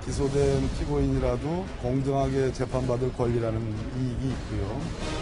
기소된 피고인이라도 공정하게 재판받을 권리라는 이익이 있고요.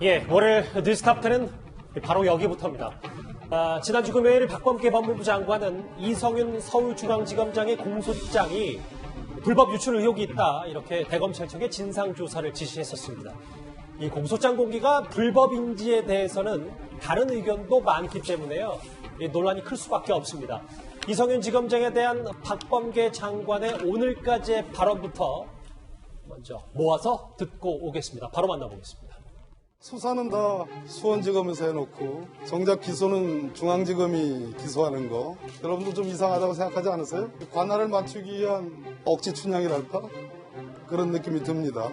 예, 월요일 뉴스탑10은 바로 여기부터입니다. 지난주 금요일 박범계 법무부 장관은 이성윤 서울중앙지검장의 공소장이 불법 유출 의혹이 있다, 이렇게 대검찰청에 진상조사를 지시했었습니다. 이 공소장 공개가 불법인지에 대해서는 다른 의견도 많기 때문에요, 논란이 클 수밖에 없습니다. 이성윤 지검장에 대한 박범계 장관의 오늘까지의 발언부터 먼저 모아서 듣고 오겠습니다. 바로 만나보겠습니다. 수사는 다 수원지검에서 해놓고 정작 기소는 중앙지검이 기소하는 거, 여러분도 좀 이상하다고 생각하지 않으세요? 관할을 맞추기 위한 억지 춘향이랄까? 그런 느낌이 듭니다.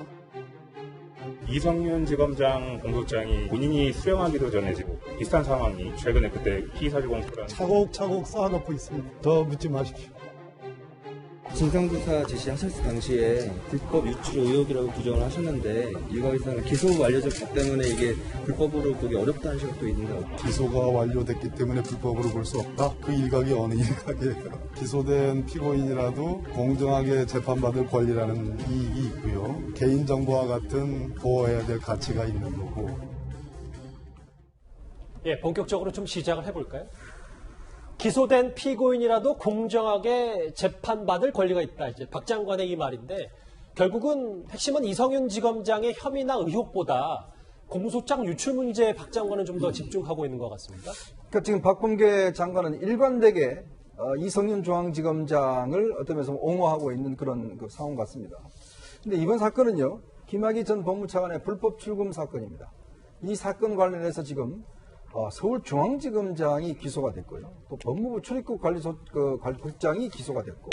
이성윤 지검장 공소장이 본인이 수령하기도 전에 지금 비슷한 상황이 최근에 그때 피의사주공소랑 차곡차곡 쌓아놓고 있습니다. 더 묻지 마십시오. 진상조사 지시하셨을 당시에 불법 유출 의혹이라고 규정을 하셨는데 일각에서는 기소 완료됐기 때문에 이게 불법으로 보기 어렵다는 식으로 있는데, 기소가 완료됐기 때문에 불법으로 볼 수 없다? 그 일각이 어느 일각이에요? 기소된 피고인이라도 공정하게 재판받을 권리라는 이익이 있고요. 개인정보와 같은 보호해야 될 가치가 있는 거고. 예, 본격적으로 좀 시작을 해볼까요? 기소된 피고인이라도 공정하게 재판받을 권리가 있다, 이제 박 장관의 이 말인데, 결국은 핵심은 이성윤 지검장의 혐의나 의혹보다 공소장 유출 문제에 박 장관은 좀 더 집중하고 있는 것 같습니다. 그러니까 지금 박범계 장관은 일관되게 이성윤 중앙지검장을 어떤 면에서 옹호하고 있는 그런 그 상황 같습니다. 근데 이번 사건은요, 김학의 전 법무차관의 불법 출금 사건입니다. 이 사건 관련해서 지금 서울중앙지검장이 기소가 됐고요. 또 법무부 출입국 관리국장이 기소가 됐고,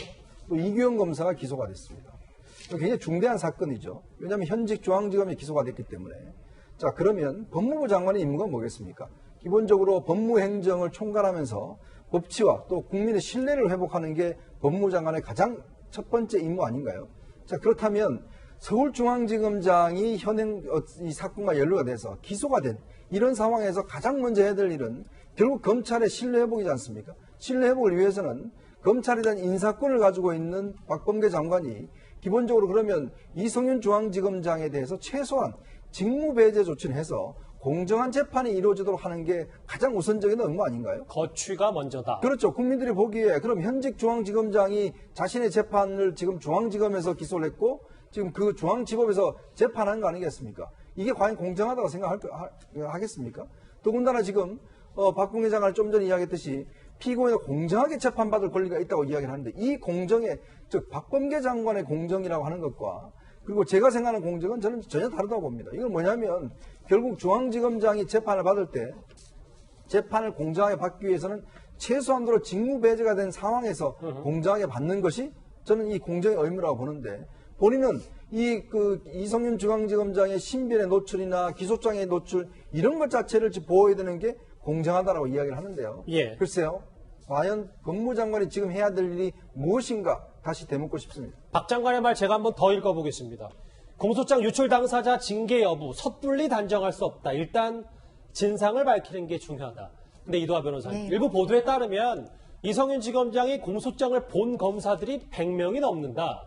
또 이규영 검사가 기소가 됐습니다. 굉장히 중대한 사건이죠. 왜냐하면 현직 중앙지검이 기소가 됐기 때문에. 자, 그러면 법무부 장관의 임무가 뭐겠습니까? 기본적으로 법무행정을 총괄하면서 법치와 또 국민의 신뢰를 회복하는 게 법무부 장관의 가장 첫 번째 임무 아닌가요? 자, 그렇다면 서울중앙지검장이 현행 이 사건과 연루가 돼서 기소가 된 이런 상황에서 가장 먼저 해야 될 일은 결국 검찰의 신뢰 회복이지 않습니까? 신뢰 회복을 위해서는 검찰에 대한 인사권을 가지고 있는 박범계 장관이 기본적으로 그러면 이성윤 중앙지검장에 대해서 최소한 직무배제 조치를 해서 공정한 재판이 이루어지도록 하는 게 가장 우선적인 업무 아닌가요? 거취가 먼저다. 그렇죠. 국민들이 보기에 그럼 현직 중앙지검장이 자신의 재판을 지금 중앙지검에서 기소를 했고 지금 그 중앙지법에서 재판하는 거 아니겠습니까? 이게 과연 공정하다고 생각하겠습니까? 더군다나 지금 박범계 장관이 좀 전에 이야기했듯이 피고인은 공정하게 재판받을 권리가 있다고 이야기를 하는데, 이 공정의, 즉 박범계 장관의 공정이라고 하는 것과 그리고 제가 생각하는 공정은 저는 전혀 다르다고 봅니다. 이건 뭐냐면 결국 중앙지검장이 재판을 받을 때 재판을 공정하게 받기 위해서는 최소한도로 직무배제가 된 상황에서 공정하게 받는 것이 저는 이 공정의 의무라고 보는데, 본인은 이성윤 중앙지검장의 신변의 노출이나 기소장의 노출 이런 것 자체를 보호해야 되는 게 공정하다라고 이야기를 하는데요. 예. 글쎄요, 과연 법무장관이 지금 해야 될 일이 무엇인가 다시 되묻고 싶습니다. 박 장관의 말 제가 한번 더 읽어보겠습니다. 공소장 유출 당사자 징계 여부 섣불리 단정할 수 없다. 일단 진상을 밝히는 게 중요하다. 근데 이도하 변호사님, 네. 일부 보도에 따르면 이성윤 지검장이 공소장을 본 검사들이 100명이 넘는다.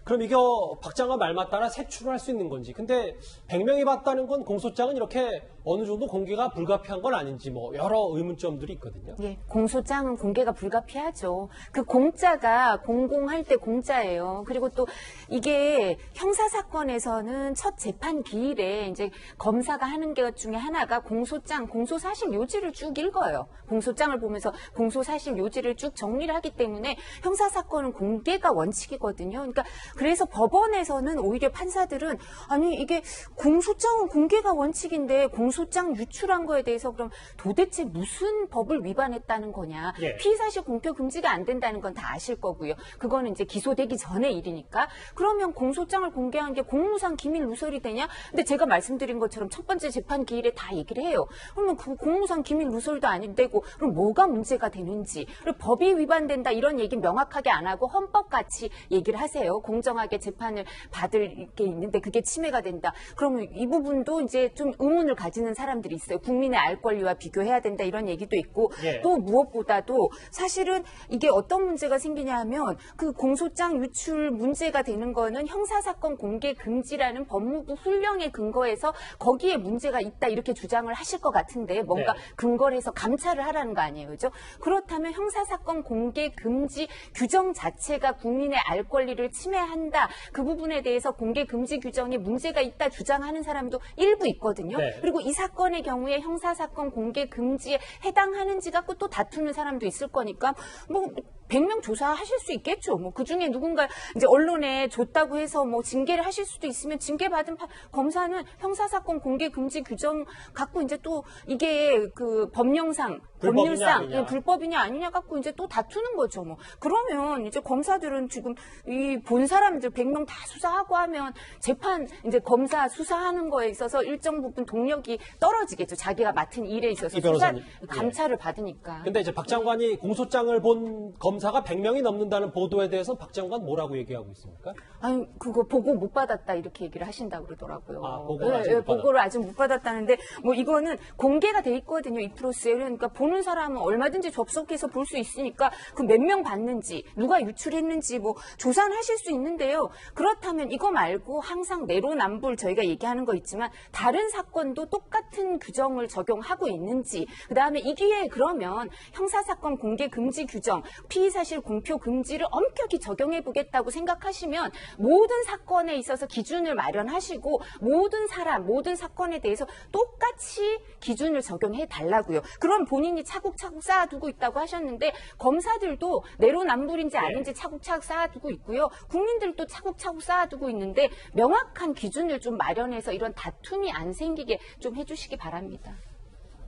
그럼 이거 박 장관 말 맞따라 색출을 할 수 있는 건지. 근데 100명이 봤다는 건 공소장은 이렇게 어느 정도 공개가 불가피한 건 아닌지 뭐 여러 의문점들이 있거든요. 예, 공소장은 공개가 불가피하죠. 그 공자가 공공할 때 공자예요. 그리고 또 이게 형사사건에서는 첫 재판 기일에 이제 검사가 하는 것 중에 하나가 공소장, 공소사실 요지를 쭉 읽어요. 공소장을 보면서 공소사실 요지를 쭉 정리를 하기 때문에 형사사건은 공개가 원칙이거든요. 그러니까 그래서 법원에서는 오히려 판사들은 아니 이게 공소장은 공개가 원칙인데 공소장 유출한 거에 대해서 그럼 도대체 무슨 법을 위반했다는 거냐. 예. 피의사실 공표 금지가 안 된다는 건 다 아실 거고요. 그거는 이제 기소되기 전의 일이니까. 그러면 공소장을 공개한 게 공무상 기밀 누설이 되냐? 근데 제가 말씀드린 것처럼 첫 번째 재판 기일에 다 얘기를 해요. 그러면 그 공무상 기밀 누설도 안 되고 그럼 뭐가 문제가 되는지. 그리고 법이 위반된다 이런 얘기 명확하게 안 하고 헌법같이 얘기를 하세요. 공정하게 재판을 받을 게 있는데 그게 침해가 된다. 그러면 이 부분도 이제 좀 의문을 가지는 사람들이 있어요. 국민의 알 권리와 비교해야 된다 이런 얘기도 있고 예. 또 무엇보다도 사실은 이게 어떤 문제가 생기냐 하면 그 공소장 유출 문제가 되는 거는 형사사건 공개 금지라는 법무부 훈령에 근거해서 거기에 문제가 있다 이렇게 주장을 하실 것 같은데 뭔가 네. 근거를 해서 감찰을 하라는 거 아니에요. 그죠? 그렇다면 형사사건 공개 금지 규정 자체가 국민의 알 권리를 침해한다. 그 부분에 대해서 공개 금지 규정에 문제가 있다 주장하는 사람도 일부 있거든요. 네. 그리고 이 사건의 경우에 형사사건 공개 금지에 해당하는지 갖고 또 다투는 사람도 있을 거니까 뭐 100명 조사하실 수 있겠죠. 뭐 그중에 누군가 이제 언론에 줬다고 해서 뭐 징계를 하실 수도 있으면 징계받은 검사는 형사사건 공개 금지 규정 갖고 이제 또 이게 그 법령상 불법이냐, 법률상 아니냐. 예, 불법이냐 아니냐 갖고 이제 또 다투는 거죠. 뭐 그러면 이제 검사들은 지금 이 본 사람들 100명 다 수사하고 하면 재판 이제 검사 수사하는 거에 있어서 일정 부분 동력이 떨어지겠죠. 자기가 맡은 일에 있어서 이 수사 변호사님. 감찰을 받으니까. 근데 이제 박 장관이 공소장을 본 검사가 100명이 넘는다는 보도에 대해서 박 장관 뭐라고 얘기하고 있습니까? 아니 그거 보고 못 받았다 이렇게 얘기를 하신다고 그러더라고요. 아, 보고를 아직 못 보고를 아직 못 받았다는데 뭐 이거는 공개가 돼 있거든요. 이프로스에. 그러니까 보는 사람은 얼마든지 접속해서 볼 수 있으니까 그 몇 명 받는지 누가 유출했는지 뭐 조사는 하실 수 있는데요. 그렇다면 이거 말고 항상 내로남불 저희가 얘기하는 거 있지만 다른 사건도 똑같은 규정을 적용하고 있는지 그다음에 이 뒤에 그러면 형사사건 공개 금지 규정 피의사실 공표 금지를 엄격히 적용해 보겠다고 생각하시면 모든 사건에 있어서 기준을 마련하시고 모든 사람, 모든 사건에 대해서 똑같이 기준을 적용해 달라고요. 그럼 본인이 차곡차곡 쌓아두고 있다고 하셨는데 검사들도 내로남불인지 아닌지 차곡차곡 쌓아두고 있고요. 국민들도 차곡차곡 쌓아두고 있는데 명확한 기준을 좀 마련해서 이런 다툼이 안 생기게 좀 해주시기 바랍니다.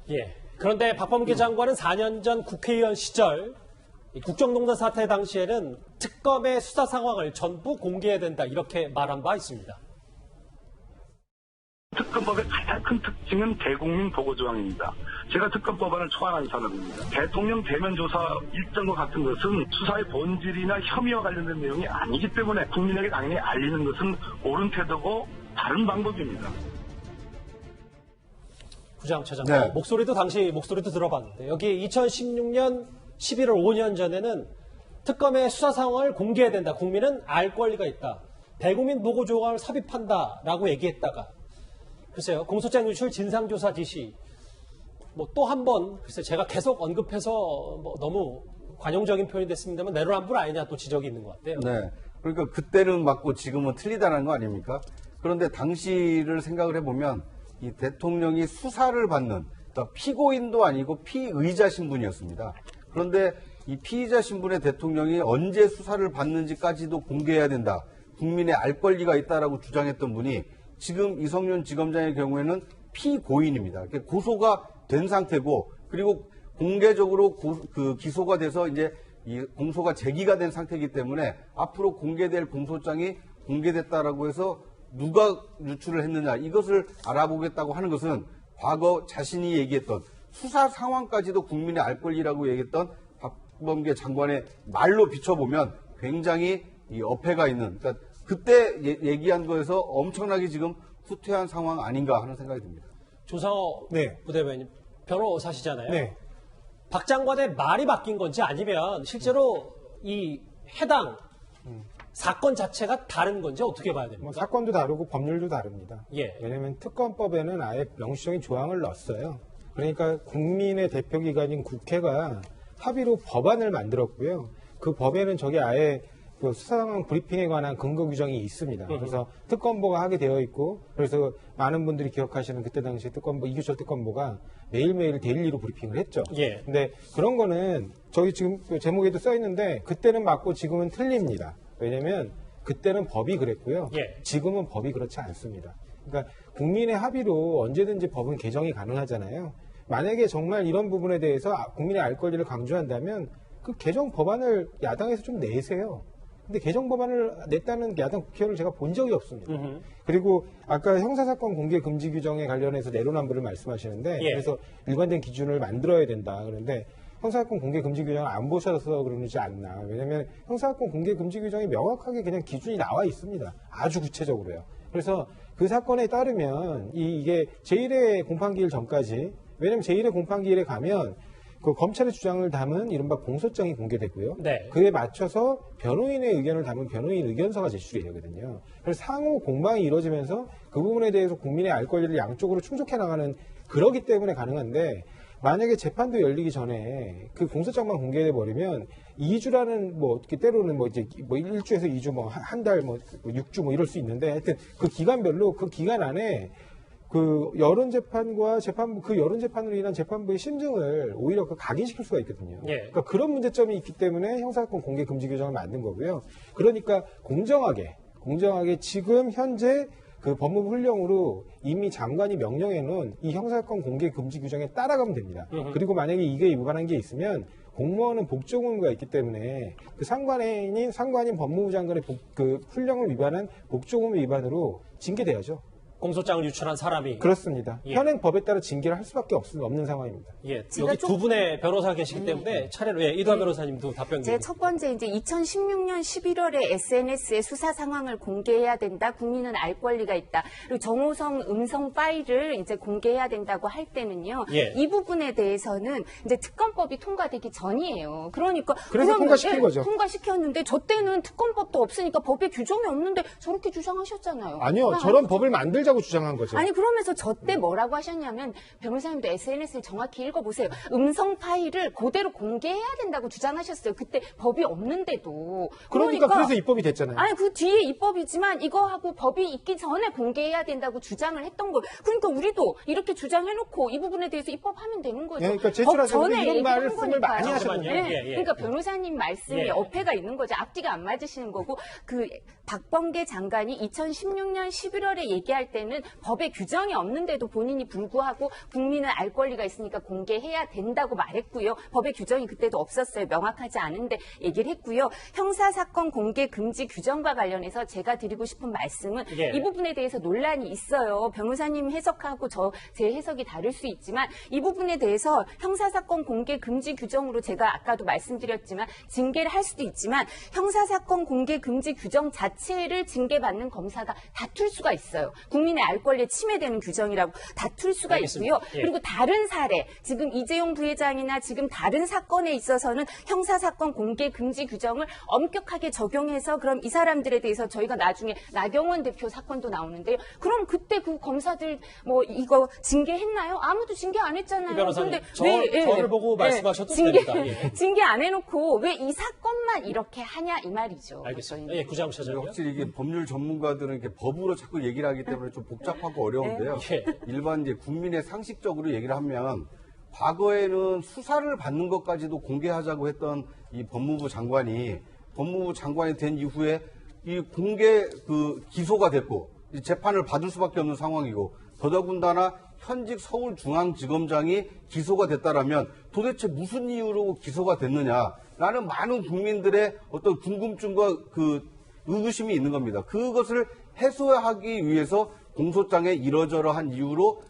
예. 그런데 박범계 장관은 4년 전 국회의원 시절 이 국정농단 사태 당시에는 특검의 수사 상황을 전부 공개해야 된다 이렇게 말한 바 있습니다. 특검법의 가장 큰 특징은 대국민 보고 조항입니다. 제가 특검법안을 초안한 사람입니다. 대통령 대면 조사 일정과 같은 것은 수사의 본질이나 혐의와 관련된 내용이 아니기 때문에 국민에게 당연히 알리는 것은 옳은 태도고 다른 방법입니다. 부장처장님 네. 목소리도 들어봤는데 여기 2016년 11월 5년 전에는 특검의 수사 상황을 공개해야 된다. 국민은 알 권리가 있다. 대국민 보고 조항을 삽입한다라고 얘기했다가 글쎄요. 공소장 유출 진상조사 지시 뭐 또 한 번 글쎄 제가 계속 언급해서 뭐 너무 관용적인 표현이 됐습니다만 내로남불 아니냐 또 지적이 있는 것 같아요. 네. 그러니까 그때는 맞고 지금은 틀리다는 거 아닙니까? 그런데 당시를 생각을 해보면 이 대통령이 수사를 받는 그러니까 피고인도 아니고 피의자 신분이었습니다. 그런데 이 피의자 신분의 대통령이 언제 수사를 받는지까지도 공개해야 된다. 국민의 알 권리가 있다라고 주장했던 분이 지금 이성윤 지검장의 경우에는 피고인입니다. 고소가 된 상태고 그리고 공개적으로 기소가 돼서 이제 이 공소가 제기가 된 상태이기 때문에 앞으로 공개될 공소장이 공개됐다라고 해서 누가 유출을 했느냐 이것을 알아보겠다고 하는 것은 과거 자신이 얘기했던 수사 상황까지도 국민의 알 권리라고 얘기했던 박범계 장관의 말로 비춰보면 굉장히 이 어폐가 있는 그러니까 그때 얘기한 거에서 엄청나게 지금 후퇴한 상황 아닌가 하는 생각이 듭니다. 조상호 부대변인 변호사시잖아요. 네. 박 장관의 말이 바뀐 건지 아니면 실제로 이 해당 사건 자체가 다른 건지 어떻게 봐야 됩니까? 뭐 사건도 다르고 법률도 다릅니다. 예. 왜냐하면 특검법에는 아예 명시적인 조항을 넣었어요. 그러니까 국민의 대표기관인 국회가 합의로 법안을 만들었고요. 그 법에는 저게 아예 그 수사 상황 브리핑에 관한 근거 규정이 있습니다. 그래서 특검보가 하게 되어 있고, 그래서 많은 분들이 기억하시는 그때 당시 특검보, 이규철 특검보가 매일매일 데일리로 브리핑을 했죠. 예. 근데 그런 거는 저희 지금 제목에도 써 있는데 그때는 맞고 지금은 틀립니다. 왜냐면 그때는 법이 그랬고요. 예. 지금은 법이 그렇지 않습니다. 그러니까 국민의 합의로 언제든지 법은 개정이 가능하잖아요. 만약에 정말 이런 부분에 대해서 국민의 알 권리를 강조한다면 그 개정 법안을 야당에서 좀 내세요. 근데 개정 법안을 냈다는 야당 국회의원을 제가 본 적이 없습니다. 그리고 아까 형사사건 공개 금지 규정에 관련해서 내로남불을 말씀하시는데 예. 그래서 일관된 기준을 만들어야 된다. 그런데 형사사건 공개 금지 규정을 안 보셔서 그러지 않나. 왜냐하면 형사사건 공개 금지 규정이 명확하게 그냥 기준이 나와 있습니다. 아주 구체적으로요. 그래서 그 사건에 따르면 이게 제1회 공판기일 전까지, 왜냐하면 제1회 공판기일에 가면 그 검찰의 주장을 담은 이른바 공소장이 공개되고요. 네. 그에 맞춰서 변호인의 의견을 담은 변호인 의견서가 제출이 되거든요. 그래서 상호 공방이 이루어지면서 그 부분에 대해서 국민의 알 권리를 양쪽으로 충족해 나가는, 그러기 때문에 가능한데, 만약에 재판도 열리기 전에 그 공소장만 공개돼 버리면 2주라는 뭐 어떻게 때로는 뭐 이제 뭐 1주에서 2주 뭐 한 달 뭐 6주 뭐 이럴 수 있는데, 하여튼 그 기간별로 그 기간 안에 그 여론재판과 재판부, 그 여론재판으로 인한 재판부의 심증을 오히려 각인시킬 수가 있거든요. 예. 그러니까 그런 문제점이 있기 때문에 형사사건 공개 금지 규정을 만든 거고요. 그러니까 공정하게 지금 현재 그 법무부 훈령으로 이미 장관이 명령해 놓은 이 형사사건 공개 금지 규정에 따라가면 됩니다. 그리고 만약에 이게 위반한 게 있으면 공무원은 복종 의무가 있기 때문에 그 상관인 법무부 장관의 그 훈령을 위반한 복종 의무 위반으로 징계돼야죠. 공소장을 유출한 사람이. 그렇습니다. 예. 현행 법에 따라 징계를 할 수밖에 없는 상황입니다. 예, 제가 여기 두 분의 변호사 계시기 때문에 차례로 이두환 변호사님도 답변 제 주세요. 첫 번째 이제 2016년 11월에 SNS에 수사 상황을 공개해야 된다. 국민은 알 권리가 있다. 그리고 정호성 음성 파일을 이제 공개해야 된다고 할 때는요. 예. 이 부분에 대해서는 이제 특검법이 통과되기 전이에요. 그러니까 그래서 그러면, 통과시킨 거죠. 통과시켰는데 저 때는 특검법도 없으니까 법에 규정이 없는데 저렇게 주장하셨잖아요. 아니요, 저런 법을 만들자고 주장한 거죠. 아니 그러면서 저 때 뭐라고 하셨냐면, 변호사님도 SNS를 정확히 읽어보세요. 음성 파일을 그대로 공개해야 된다고 주장하셨어요. 그때 법이 없는데도. 그러니까 그래서 입법이 됐잖아요. 아니 그 뒤에 입법이지만 이거하고 법이 있기 전에 공개해야 된다고 주장을 했던 거예요. 그러니까 우리도 이렇게 주장해놓고 이 부분에 대해서 입법하면 되는 거죠. 예, 그러니까 법 제출하세요. 전에 이런 얘기한 말씀을 거니까요. 많이 하셨거든요. 잠시만요. 네. 예, 예. 그러니까 변호사님 말씀이 예. 어폐가 있는 거죠. 앞뒤가 안 맞으시는 거고, 그 박범계 장관이 2016년 11월에 얘기할 때는 법에 규정이 없는데도 본인이 불구하고 국민은 알 권리가 있으니까 공개해야 된다고 말했고요. 법에 규정이 그때도 없었어요. 명확하지 않은데 얘기를 했고요. 형사사건 공개 금지 규정과 관련해서 제가 드리고 싶은 말씀은, 예. 이 부분에 대해서 논란이 있어요. 변호사님 해석하고 제 해석이 다를 수 있지만, 이 부분에 대해서 형사사건 공개 금지 규정으로 제가 아까도 말씀드렸지만 징계를 할 수도 있지만, 형사사건 공개 금지 규정 자체를 징계받는 검사가 다툴 수가 있어요. 국민의 알 권리에 침해되는 규정이라고 다툴 수가 알겠습니다. 있고요. 예. 그리고 다른 사례, 지금 이재용 부회장이나 지금 다른 사건에 있어서는 형사사건 공개 금지 규정을 엄격하게 적용해서, 그럼 이 사람들에 대해서 저희가 나중에 나경원 대표 사건도 나오는데요. 그럼 그때 그 검사들 뭐 이거 징계했나요? 아무도 징계 안 했잖아요. 이 변호사님, 근데 저를 보고 말씀하셔도 됩니다. 예. 징계 안 해놓고 왜 이 사건만 이렇게 하냐 이 말이죠. 알겠습니다. 예, 구자ම් 차장님. 확실히 이게 법률 전문가들은 이렇게 법으로 자꾸 얘기를 하기 때문에 좀 복잡하고 어려운데요. 예. 일반 이제 국민의 상식적으로 얘기를 하면, 과거에는 수사를 받는 것까지도 공개하자고 했던 이 법무부 장관이 된 이후에 이 공개 기소가 됐고 이 재판을 받을 수밖에 없는 상황이고, 더더군다나 현직 서울중앙지검장이 기소가 됐다라면 도대체 무슨 이유로 기소가 됐느냐라는 많은 국민들의 어떤 궁금증과 의구심이 있는 겁니다. 그것을 해소하기 위해서 공소장에 이러저러한 이유로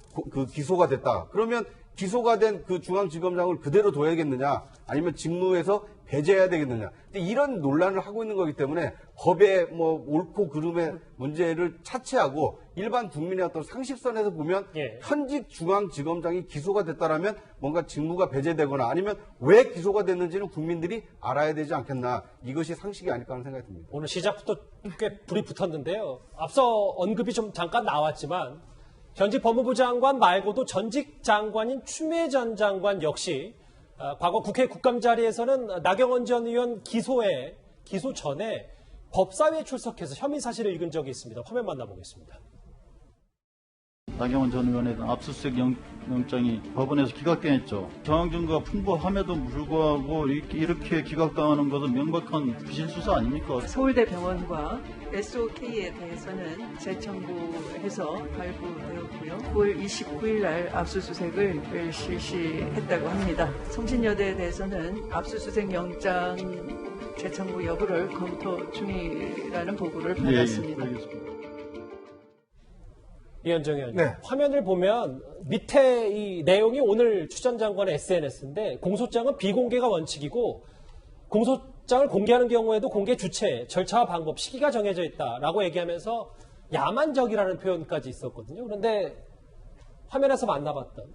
기소가 됐다. 그러면 기소가 된 그 중앙지검장을 그대로 둬야겠느냐, 아니면 직무에서 배제해야 되겠느냐. 근데 이런 논란을 하고 있는 거기 때문에 법의 뭐 옳고 그름의 문제를 차치하고 일반 국민의 어떤 상식선에서 보면 예. 현직 중앙지검장이 기소가 됐다라면 뭔가 직무가 배제되거나 아니면 왜 기소가 됐는지는 국민들이 알아야 되지 않겠나. 이것이 상식이 아닐까 하는 생각이 듭니다. 오늘 시작부터 꽤 불이 붙었는데요. 앞서 언급이 좀 잠깐 나왔지만 현직 법무부 장관 말고도 전직 장관인 추미애 전 장관 역시 과거 국회 국감 자리에서는 나경원 전 의원 기소 전에 법사위에 출석해서 혐의 사실을 읽은 적이 있습니다. 화면 만나보겠습니다. 나경원 전 의원에 대한 압수수색 영장이 법원에서 기각당했죠. 정황 증거가 풍부함에도 불구하고 이렇게 기각당하는 것은 명백한 부실 수사 아닙니까? 서울대병원과 SOK에 대해서는 재청구해서 발부되었고요. 9월 29일 날 압수수색을 실시했다고 합니다. 성신여대에 대해서는 압수수색 영장 재청구 여부를 검토 중이라는 보고를 받았습니다. 알겠습니다. 이현정 의원님, 네. 화면을 보면 밑에 이 내용이 오늘 추 전 장관의 SNS인데 공소장은 비공개가 원칙이고 공소장을 공개하는 경우에도 공개 주체, 절차와 방법, 시기가 정해져 있다라고 얘기하면서 야만적이라는 표현까지 있었거든요. 그런데 화면에서 만나봤던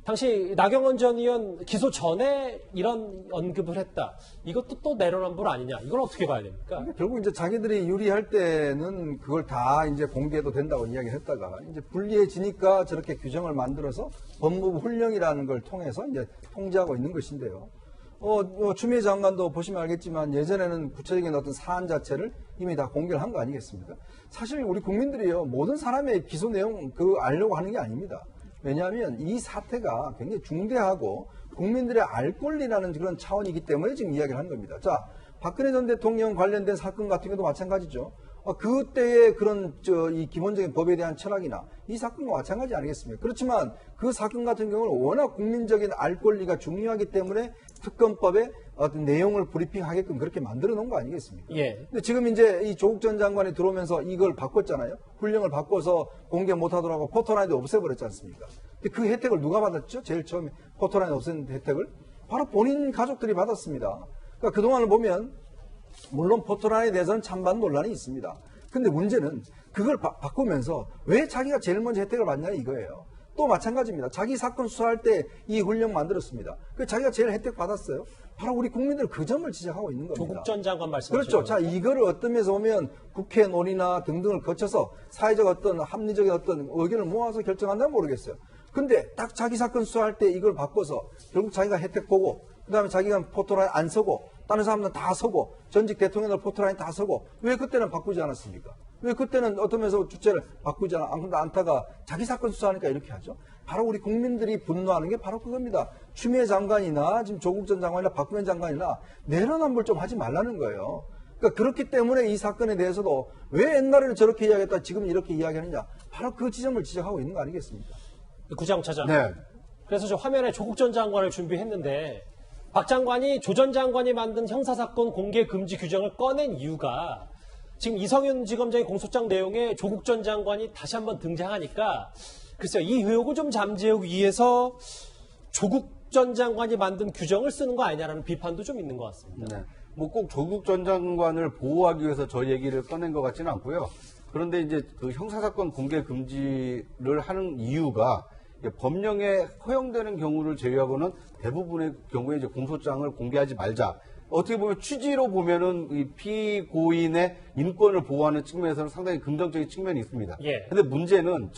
당시 나경원 전 의원 기소 전에 이런 언급을 했다. 이것도 또 내로남불 아니냐. 이걸 어떻게 봐야 됩니까? 결국 이제 자기들이 유리할 때는 그걸 다 이제 공개해도 된다고 이야기했다가 이제 불리해지니까 저렇게 규정을 만들어서 법무부 훈령이라는 걸 통해서 이제 통제하고 있는 것인데요. 추미애 장관도 보시면 알겠지만 예전에는 구체적인 어떤 사안 자체를 이미 다 공개를 한 거 아니겠습니까? 사실 우리 국민들이요, 모든 사람의 기소 내용 알려고 하는 게 아닙니다. 왜냐하면 이 사태가 굉장히 중대하고 국민들의 알 권리라는 그런 차원이기 때문에 지금 이야기를 하는 겁니다. 자, 박근혜 전 대통령 관련된 사건 같은 경우도 마찬가지죠. 그때의 그런 이 기본적인 법에 대한 철학이나 이 사건과 마찬가지 아니겠습니까? 그렇지만 그 사건 같은 경우는 워낙 국민적인 알 권리가 중요하기 때문에 특검법의 어떤 내용을 브리핑하게끔 그렇게 만들어 놓은 거 아니겠습니까? 예. 근데 지금 이제 이 조국 전 장관이 들어오면서 이걸 바꿨잖아요. 훈령을 바꿔서 공개 못하도록 하고 포토라인도 없애버렸지 않습니까? 근데 그 혜택을 누가 받았죠? 제일 처음에 포토라인 없앤 혜택을 바로 본인 가족들이 받았습니다. 그러니까 그동안을 보면 물론 포토라인에 대해서는 찬반 논란이 있습니다. 근데 문제는 그걸 바꾸면서 왜 자기가 제일 먼저 혜택을 받냐 이거예요. 또 마찬가지입니다. 자기 사건 수사할 때 이 훈령 만들었습니다. 그 자기가 제일 혜택 받았어요. 바로 우리 국민들 그 점을 지적하고 있는 겁니다. 조국 전 장관 말씀하시죠. 그렇죠. 자, 이거를 어떤 면에서 보면 국회 논의나 등등을 거쳐서 사회적 어떤 합리적인 어떤 의견을 모아서 결정한다면 모르겠어요. 근데 딱 자기 사건 수사할 때 이걸 바꿔서 결국 자기가 혜택 보고 그다음에 자기가 포토라인 안 서고 다른 사람들은 다 서고 전직 대통령들 포토라인 다 서고 왜 그때는 바꾸지 않았습니까? 왜 그때는 어떤 면에서 주체를 바꾸지 않다가 자기 사건 수사하니까 이렇게 하죠? 바로 우리 국민들이 분노하는 게 바로 그겁니다. 추미애 장관이나 지금 조국 전 장관이나 박근혜 장관이나 내로남불 좀 하지 말라는 거예요. 그러니까 그렇기 때문에 이 사건에 대해서도 왜 옛날에는 저렇게 이야기했다 지금 이렇게 이야기하느냐. 바로 그 지점을 지적하고 있는 거 아니겠습니까? 구장차장. 네. 그래서 저 화면에 조국 전 장관을 준비했는데 박 장관이 조 전 장관이 만든 형사사건 공개 금지 규정을 꺼낸 이유가 지금 이성윤 지검장의 공소장 내용에 조국 전 장관이 다시 한번 등장하니까 글쎄요, 이 의혹을 좀 잠재우기 위해서 조국 전 장관이 만든 규정을 쓰는 거 아니냐라는 비판도 좀 있는 것 같습니다. 네. 뭐 꼭 조국 전 장관을 보호하기 위해서 저 얘기를 꺼낸 것 같지는 않고요. 그런데 이제 그 형사사건 공개 금지를 하는 이유가 법령에 허용되는 경우를 제외하고는 대부분의 경우에 이제 공소장을 공개하지 말자. 어떻게 보면 취지로 보면은 이 피고인의 인권을 보호하는 측면에서는 상당히 긍정적인 측면이 있습니다. 예. 근데 문제는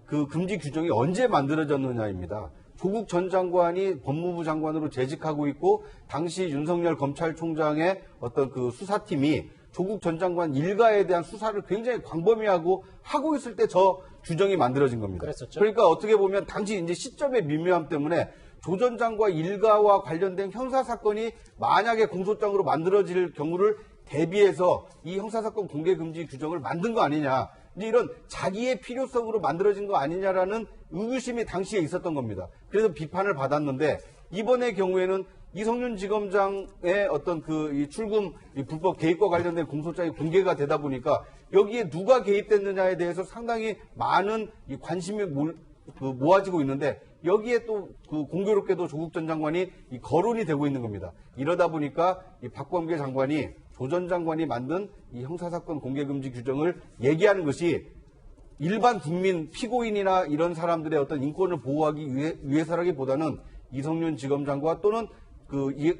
그 금지 규정이 언제 만들어졌느냐입니다. 조국 전 장관이 법무부 장관으로 재직하고 있고 당시 윤석열 검찰총장의 어떤 그 수사팀이 조국 전 장관 일가에 대한 수사를 굉장히 광범위하고 하고 있을 때 저 규정이 만들어진 겁니다. 그랬었죠. 그러니까 어떻게 보면 당시 이제 시점의 미묘함 때문에 조 전 장관 일가와 관련된 형사 사건이 만약에 공소장으로 만들어질 경우를 대비해서 이 형사사건 공개 금지 규정을 만든 거 아니냐. 이제 이런 자기의 필요성으로 만들어진 거 아니냐라는 의구심이 당시에 있었던 겁니다. 그래서 비판을 받았는데 이번의 경우에는 이성윤 지검장의 어떤 이 출금 불법 개입과 관련된 공소장이 공개가 되다 보니까 여기에 누가 개입됐느냐에 대해서 상당히 많은 이 관심이 모아지고 있는데 여기에 또 그 공교롭게도 조국 전 장관이 이 거론이 되고 있는 겁니다. 이러다 보니까 이 박범계 장관이 조 전 장관이 만든 이 형사사건 공개금지 규정을 얘기하는 것이 일반 국민, 피고인이나 이런 사람들의 어떤 인권을 보호하기 위해서라기보다는 이성윤 지검장과 또는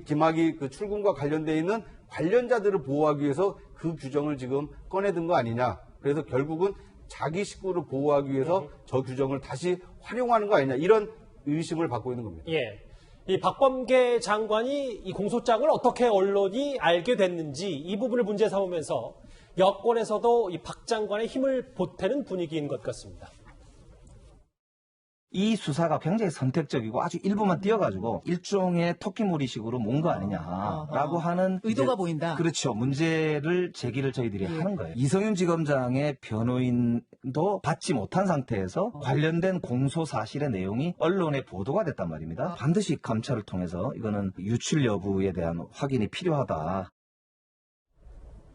김학의 출근과 관련되어 있는 관련자들을 보호하기 위해서 그 규정을 지금 꺼내든 거 아니냐. 그래서 결국은 자기 식구를 보호하기 위해서 저 규정을 다시 활용하는 거 아니냐. 이런 의심을 받고 있는 겁니다. 예. 이 박범계 장관이 이 공소장을 어떻게 언론이 알게 됐는지 이 부분을 문제 삼으면서 여권에서도 이 박 장관의 힘을 보태는 분위기인 것 같습니다. 이 수사가 굉장히 선택적이고 아주 일부만 띄어가지고 일종의 토끼몰이식으로 뭔 거 아니냐라고 하는 의도가 보인다. 그렇죠. 문제를 제기를 저희들이 하는 거예요. 이성윤 지검장의 변호인도 받지 못한 상태에서 관련된 공소 사실의 내용이 언론에 보도가 됐단 말입니다. 반드시 감찰을 통해서 이거는 유출 여부에 대한 확인이 필요하다.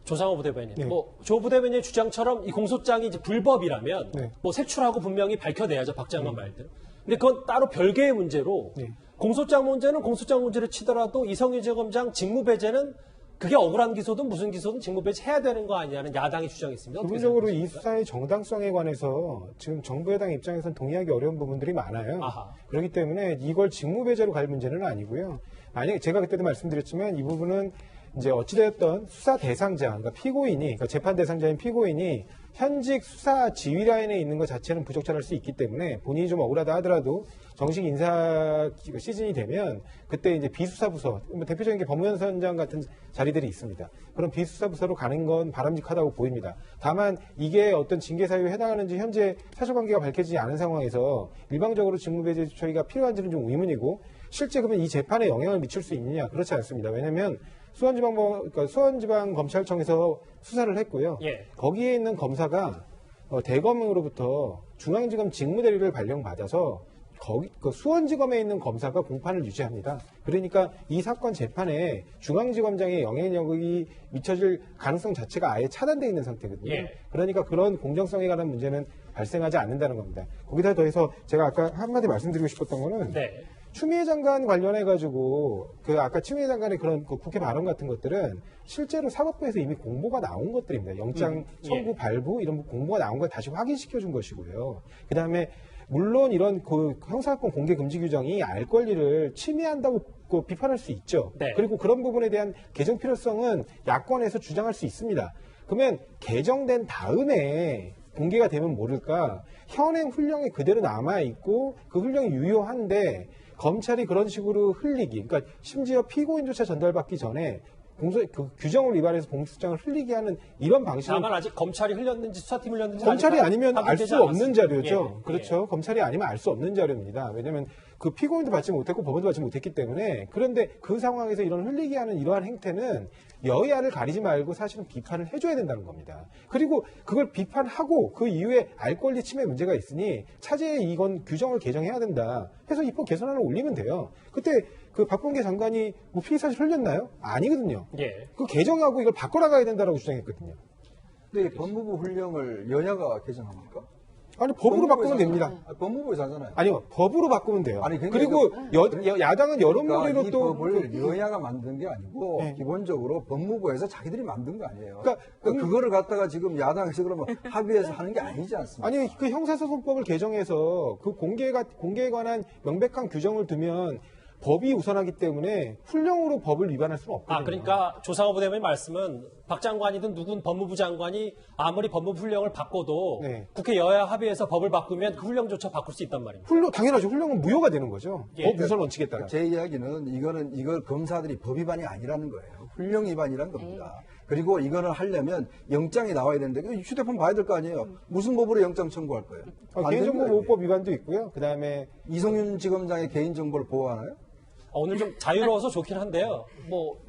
조상호 부대변인, 네. 조 부대변인의 주장처럼 이 공소장이 이제 불법이라면 네. 색출하고 분명히 밝혀내야죠, 박 장관 말대로. 근데 그건 따로 별개의 문제로 네. 공소장 문제는 공소장 문제를 치더라도 이성윤 지검장 직무배제는 그게 억울한 기소든 무슨 기소든 직무배제 해야 되는 거 아니냐는 야당의 주장이 있습니다. 기본적으로 이 수사의 정당성에 관해서 지금 정부 여당 입장에서는 동의하기 어려운 부분들이 많아요. 아하. 그렇기 때문에 이걸 직무배제로 갈 문제는 아니고요. 만약에 제가 그때도 말씀드렸지만 이 부분은 이제 어찌되었던 수사 대상자, 그러니까 피고인이, 그러니까 재판 대상자인 피고인이 현직 수사 지휘 라인에 있는 것 자체는 부적절할 수 있기 때문에 본인이 좀 억울하다 하더라도 정식 인사 시즌이 되면 그때 이제 비수사부서, 대표적인 게 법무연수원장 같은 자리들이 있습니다. 그런 비수사부서로 가는 건 바람직하다고 보입니다. 다만 이게 어떤 징계 사유에 해당하는지 현재 사실관계가 밝혀지지 않은 상황에서 일방적으로 직무배제 처리가 필요한지는 좀 의문이고 실제 그러면 이 재판에 영향을 미칠 수 있느냐? 그렇지 않습니다. 왜냐하면 수원지방검찰청에서 수사를 했고요. 예. 거기에 있는 검사가 대검으로부터 중앙지검 직무대리를 발령받아서 수원지검에 있는 검사가 공판을 유지합니다. 그러니까 이 사건 재판에 중앙지검장의 영향력이 미쳐질 가능성 자체가 아예 차단되어 있는 상태거든요. 예. 그러니까 그런 공정성에 관한 문제는 발생하지 않는다는 겁니다. 거기다 더해서 제가 아까 한마디 말씀드리고 싶었던 거는 네. 추미애 장관 관련해가지고 아까 추미애 장관의 그런 국회 발언 같은 것들은 실제로 사법부에서 이미 공보가 나온 것들입니다. 영장 청구 발부 이런 공보가 나온 걸 다시 확인시켜준 것이고요. 그 다음에 물론 이런 형사사건 공개 금지 규정이 알 권리를 침해한다고 비판할 수 있죠. 네. 그리고 그런 부분에 대한 개정 필요성은 야권에서 주장할 수 있습니다. 그러면 개정된 다음에 공개가 되면 모를까 현행 훈령이 그대로 남아있고 그 훈령이 유효한데 검찰이 그런 식으로 흘리기, 그러니까 심지어 피고인조차 전달받기 전에 규정을 위반해서 공소장을 흘리게 하는 이런 방식은 다만 아직 검찰이 흘렸는지 수사팀이 흘렸는지 검찰이 아니면 알 수 없는 자료죠. 예. 그렇죠. 검찰이 아니면 알 수 없는 자료입니다. 왜냐하면 그 피고인도 받지 못했고 법원도 받지 못했기 때문에. 그런데 그 상황에서 이런 흘리게 하는 이러한 행태는 여야를 가리지 말고 사실은 비판을 해줘야 된다는 겁니다. 그리고 그걸 비판하고 그 이후에 알 권리 침해 문제가 있으니 차제에 이건 규정을 개정해야 된다 해서 입법 개선안을 올리면 돼요. 그때 그 박범계 장관이 뭐 피의사실 흘렸나요? 아니거든요. 예. 그 개정하고 이걸 바꿔나가야 된다라고 주장했거든요. 근데 법무부 훈령을 여야가 개정합니까? 아니 법으로 바꾸면 됩니다. 법무부에서 하잖아요. 아니요, 법으로 바꾸면 돼요. 아니, 그리고 야당은 여론몰이로 이 또 법을 여야가 만든 게 아니고 네. 기본적으로 법무부에서 자기들이 만든 거 아니에요. 그러니까 그거를 갖다가 지금 야당에서 그러면 합의해서 하는 게 아니지 않습니까? 아니 그 형사소송법을 개정해서 그 공개에 관한 명백한 규정을 두면 법이 우선하기 때문에 훈령으로 법을 위반할 수는 없거든요. 그러니까 조상호 부대변인 말씀은 박 장관이든 누군 법무부 장관이 아무리 법무부 훈령을 바꿔도 네. 국회 여야 합의해서 법을 바꾸면 그 훈령조차 바꿀 수 있단 말입니다. 당연하죠. 훈령은 무효가 되는 거죠. 예. 법 우선 원칙에 따라. 제 이야기는 이걸 검사들이 법 위반이 아니라는 거예요. 훈령 위반이라는 겁니다. 그리고 이거는 하려면 영장이 나와야 되는데 휴대폰 봐야 될 거 아니에요. 무슨 법으로 영장 청구할 거예요? 개인정보보호법 위반도 있고요. 그다음에 이성윤 지검장의 개인정보를 보호하나요? 오늘 좀 자유로워서 좋긴 한데요.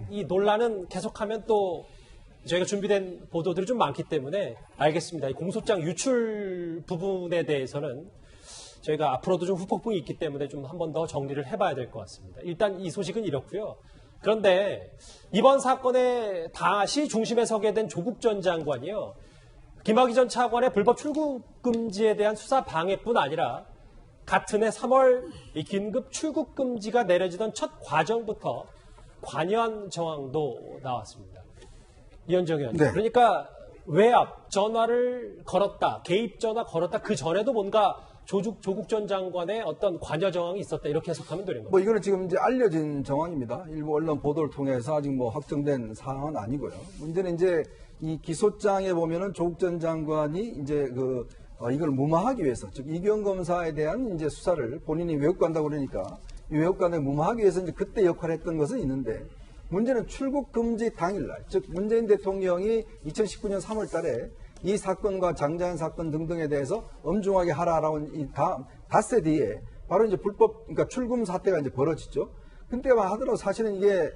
이 논란은 계속하면 또 저희가 준비된 보도들이 좀 많기 때문에 알겠습니다. 이 공소장 유출 부분에 대해서는 저희가 앞으로도 좀 후폭풍이 있기 때문에 좀 한 번 더 정리를 해봐야 될 것 같습니다. 일단 이 소식은 이렇고요. 그런데 이번 사건에 다시 중심에 서게 된 조국 전 장관이요. 김학의 전 차관의 불법 출국 금지에 대한 수사 방해뿐 아니라 같은 해 3월 이 긴급 출국 금지가 내려지던 첫 과정부터 관여한 정황도 나왔습니다. 이현정 의원님. 네. 그러니까 외압 전화를 걸었다, 개입 전화 걸었다. 그 전에도 뭔가 조국 전 장관의 어떤 관여 정황이 있었다 이렇게 해석하면 되는 거죠. 뭐 이거는 지금 이제 알려진 정황입니다. 일부 언론 보도를 통해서 아직 뭐 확정된 사항은 아니고요. 문제는 이제 이 기소장에 보면은 조국 전 장관이 이제 이걸 무마하기 위해서, 즉 이규영 검사에 대한 이제 수사를 본인이 외국간다고 그러니까 이 외국간을 무마하기 위해서 이제 그때 역할을 했던 것은 있는데, 문제는 출국 금지 당일날, 즉 문재인 대통령이 2019년 3월달에 이 사건과 장자연 사건 등등에 대해서 엄중하게 하라라고 이 닷새 뒤에 바로 이제 그러니까 출금 사태가 이제 벌어지죠. 그때만 하더라도 사실은 이게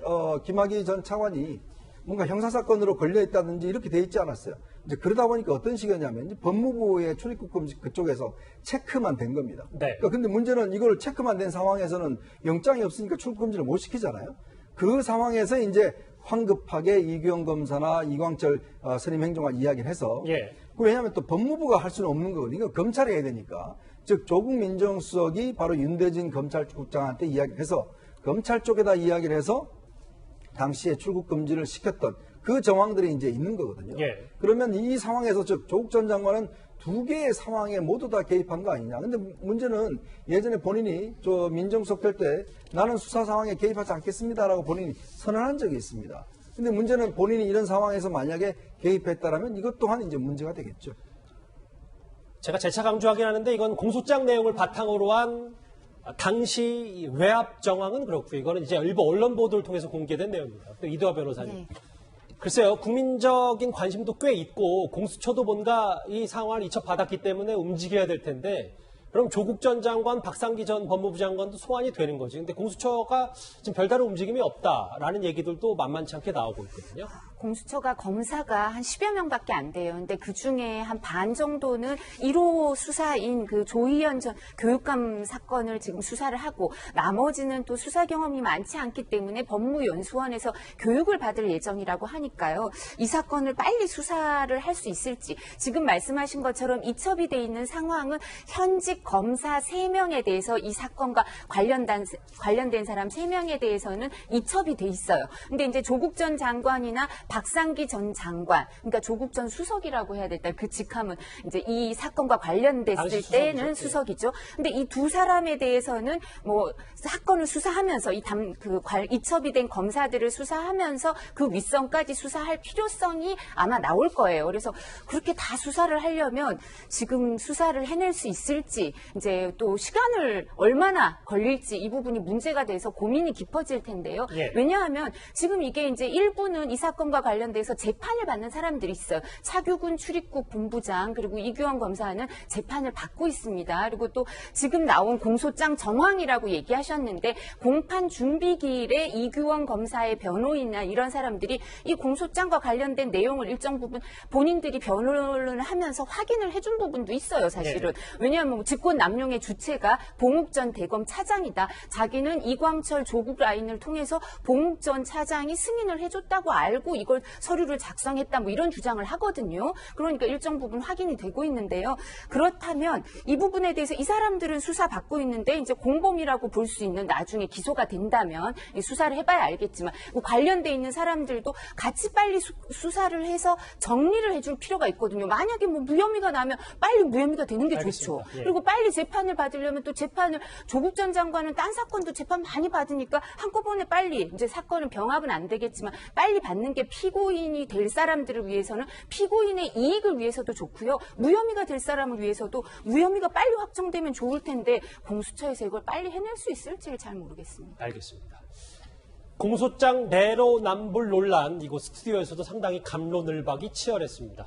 김학의 전 차관이 뭔가 형사사건으로 걸려있다든지 이렇게 돼 있지 않았어요. 이제 그러다 보니까 어떤 식이었냐면 이제 법무부의 출입국 금지 그쪽에서 체크만 된 겁니다. 네. 그러니까 근데 문제는 이걸 체크만 된 상황에서는 영장이 없으니까 출국 금지를 못 시키잖아요. 그 상황에서 이제 황급하게 이규영 검사나 이광철 선임 행정관 이야기를 해서 예. 왜냐하면 또 법무부가 할 수는 없는 거거든요. 검찰이 해야 되니까. 즉 조국 민정수석이 바로 윤대진 검찰국장한테 이야기를 해서 검찰 쪽에다 이야기를 해서 당시에 출국 금지를 시켰던 그 정황들이 이제 있는 거거든요. 예. 그러면 이 상황에서 즉 조국 전 장관은 두 개의 상황에 모두 다 개입한 거 아니냐. 근데 문제는 예전에 본인이 저 민정수석 될 때 나는 수사 상황에 개입하지 않겠습니다라고 본인이 선언한 적이 있습니다. 근데 문제는 본인이 이런 상황에서 만약에 개입했다라면 이것 또한 이제 문제가 되겠죠. 제가 재차 강조하긴 하는데 이건 공소장 내용을 바탕으로 한 당시 외압 정황은 그렇고 이거는 이제 일부 언론 보도를 통해서 공개된 내용입니다. 또 이두하 변호사님. 네. 글쎄요, 국민적인 관심도 꽤 있고 공수처도 뭔가 이 상황을 이첩받았기 때문에 움직여야 될 텐데 그럼 조국 전 장관, 박상기 전 법무부 장관도 소환이 되는 거지. 근데 공수처가 지금 별다른 움직임이 없다라는 얘기들도 만만치 않게 나오고 있거든요. 공수처가 검사가 한 10여 명밖에 안 돼요. 근데 그 중에 한 반 정도는 1호 수사인 그 조희연 전 교육감 사건을 지금 수사를 하고 나머지는 또 수사 경험이 많지 않기 때문에 법무연수원에서 교육을 받을 예정이라고 하니까요. 이 사건을 빨리 수사를 할 수 있을지 지금 말씀하신 것처럼 이첩이 돼 있는 상황은 현직 검사 3명에 대해서 이 사건과 관련된 사람 3명에 대해서는 이첩이 돼 있어요. 근데 이제 조국 전 장관이나 박상기 전 장관, 그러니까 조국 전 수석이라고 해야 될까? 그 직함은 이제 이 사건과 관련됐을 때는 수석이죠. 근데 이 두 사람에 대해서는 뭐 사건을 수사하면서 이첩이 된 검사들을 수사하면서 그 윗선까지 수사할 필요성이 아마 나올 거예요. 그래서 그렇게 다 수사를 하려면 지금 수사를 해낼 수 있을지, 이제 또 시간을 얼마나 걸릴지 이 부분이 문제가 돼서 고민이 깊어질 텐데요. 예. 왜냐하면 지금 이게 이제 일부는 이 사건과 관련돼서 재판을 받는 사람들이 있어요. 차규근 출입국 본부장 그리고 이규영 검사는 재판을 받고 있습니다. 그리고 또 지금 나온 공소장 정황이라고 얘기하셨는데 공판 준비기일에 이규영 검사의 변호인이나 이런 사람들이 이 공소장과 관련된 내용을 일정 부분 본인들이 변론을 하면서 확인을 해준 부분도 있어요. 사실은. 왜냐하면 직권 남용의 주체가 봉욱 전 대검 차장이다. 자기는 이광철 조국 라인을 통해서 봉욱 전 차장이 승인을 해줬다고 알고 이걸 서류를 작성했다 뭐 이런 주장을 하거든요. 그러니까 일정 부분 확인이 되고 있는데요. 그렇다면 이 부분에 대해서 이 사람들은 수사받고 있는데 이제 공범이라고 볼 수 있는 나중에 기소가 된다면 수사를 해봐야 알겠지만 관련돼 있는 사람들도 같이 빨리 수사를 해서 정리를 해줄 필요가 있거든요. 만약에 뭐 무혐의가 나면 빨리 무혐의가 되는 게 좋죠. 예. 그리고 빨리 재판을 받으려면 또 재판을 조국 전 장관은 딴 사건도 재판 많이 받으니까 한꺼번에 빨리 이제 사건은 병합은 안 되겠지만 빨리 받는 게 피고인이 될 사람들을 위해서는 피고인의 이익을 위해서도 좋고요. 무혐의가 될 사람을 위해서도 무혐의가 빨리 확정되면 좋을 텐데 공수처에서 이걸 빨리 해낼 수 있을지를 잘 모르겠습니다. 알겠습니다. 공소장 내로남불 논란 이곳 스튜디오에서도 상당히 갑론을박이 치열했습니다.